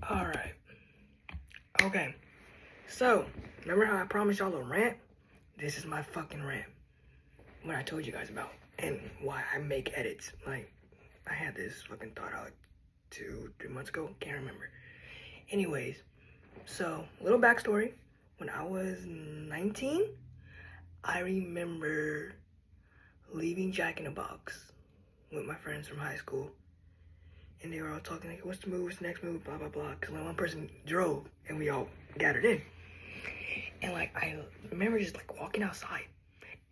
Alright. Okay. So, remember how I promised y'all a rant? This is my fucking rant. What I told you guys about. And why I make edits. Like, I had this fucking thought out 2-3 months ago. Can't remember. Anyways, so, little backstory. When I was 19, I remember leaving Jack in the Box with my friends from high school. And they were all talking like, what's the move, what's the next move, blah, blah, blah. Because only one person drove and we all gathered in. And like, I remember just like walking outside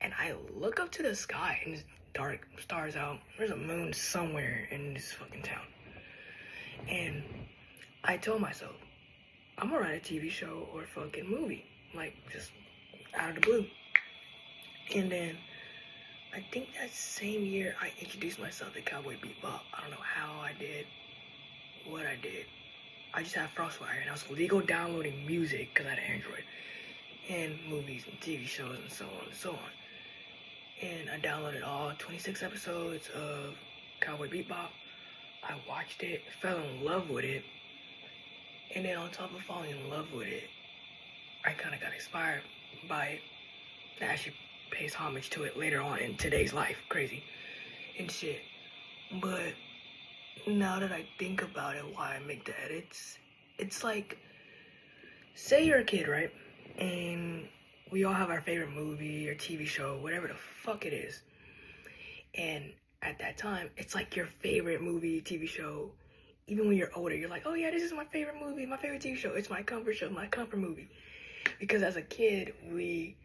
and I look up to the sky and it's dark, stars out. There's a moon somewhere in this fucking town. And I told myself, I'm gonna write a TV show or a fucking movie. Like, just out of the blue. And then, I think that same year I introduced myself to Cowboy Bebop. I don't know how I did, what I did. I just had Frostwire and I was legal downloading music because I had an Android. And movies and TV shows and so on and so on. And I downloaded all 26 episodes of Cowboy Bebop. I watched it, fell in love with it. And then on top of falling in love with it, I kind of got inspired by it. That actually pays homage to it later on in today's life. Crazy and shit. But now that I think about it, why I make the edits, it's like, say you're a kid, right? And we all have our favorite movie or TV show, whatever the fuck it is. And at that time, it's like your favorite movie, TV show. Even when you're older, you're like, oh yeah, this is my favorite movie, my favorite TV show. It's my comfort show, my comfort movie. Because as a kid, we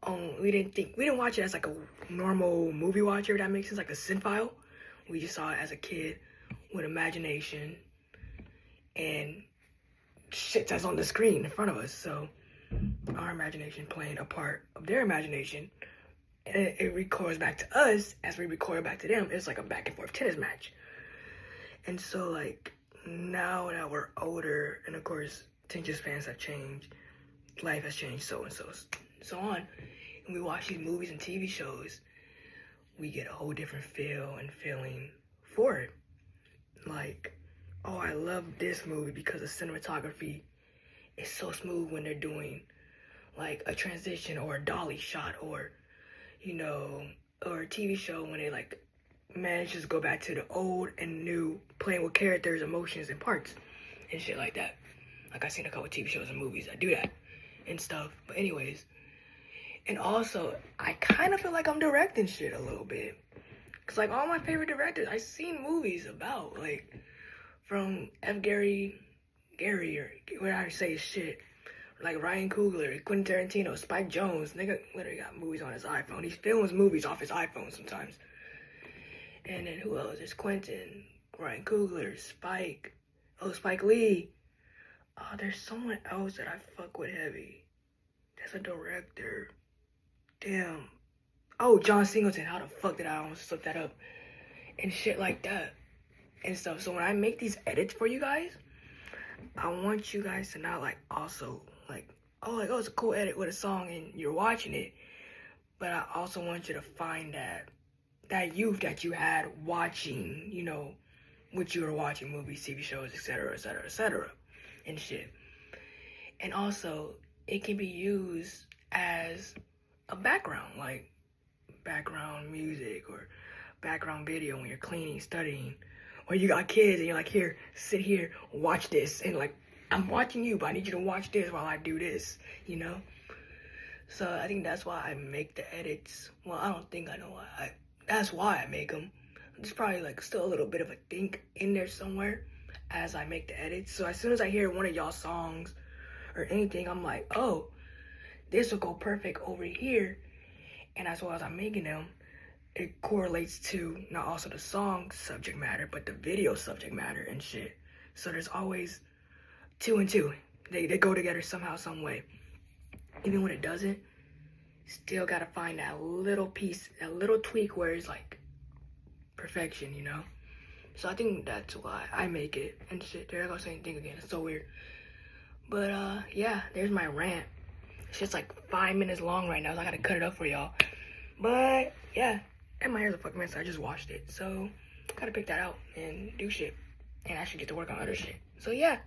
didn't watch it as like a normal movie watcher, if that makes sense, like a cinephile. We just saw it as a kid with imagination and shit that's on the screen in front of us. So our imagination playing a part of their imagination, and it records back to us as we record back to them. It's like a back and forth tennis match. And so like now that we're older, and of course attention spans have changed, life has changed, so on, and we watch these movies and TV shows, we get a whole different feel and feeling for it. Like, oh, I love this movie because the cinematography is so smooth when they're doing like a transition or a dolly shot, or or a TV show when they like manages to go back to the old and new, playing with characters, emotions, and parts and shit like that. Like, I've seen a couple TV shows and movies that do that and stuff. But anyways, and also I kind of feel like I'm directing shit a little bit, cause like all my favorite directors I've seen movies about, like from F. Gary, or whatever I say shit, like Ryan Coogler, Quentin Tarantino, Spike Jonze. Nigga literally got movies on his iPhone. He films movies off his iPhone sometimes. And then who else? There's Quentin, Ryan Coogler, Spike Lee. Oh, there's someone else that I fuck with heavy. That's a director. Damn. Oh, John Singleton. How the fuck did I almost look that up? And shit like that. And stuff. So when I make these edits for you guys, I want you guys to not like also like, oh, it's a cool edit with a song and you're watching it. But I also want you to find that youth that you had watching, what you were watching, movies, TV shows, etc., etc., etc., and shit. And also, it can be used as a background, like background music or background video when you're cleaning, studying, or you got kids and you're like, here, sit here, watch this, and like, I'm watching you, but I need you to watch this while I do this, So I think that's why I make the edits. Well, I don't think I know why. That's why I make them. There's probably like still a little bit of a think in there somewhere as I make the edits. So as soon as I hear one of y'all songs or anything, I'm like, oh, this will go perfect over here. And as well as I'm making them, it correlates to not also the song subject matter, but the video subject matter and shit. So there's always 2 and 2. They go together somehow, some way. Even when it doesn't, still gotta find that little piece, that little tweak where it's like perfection, So I think that's why I make it and shit. There I go saying thing again. It's so weird. But yeah, there's my rant. It's just like 5 minutes long right now, so I gotta cut it up for y'all. But yeah, and my hair's a fucking mess. I just washed it, so gotta pick that out and do shit. and actually get to work on other shit. So yeah.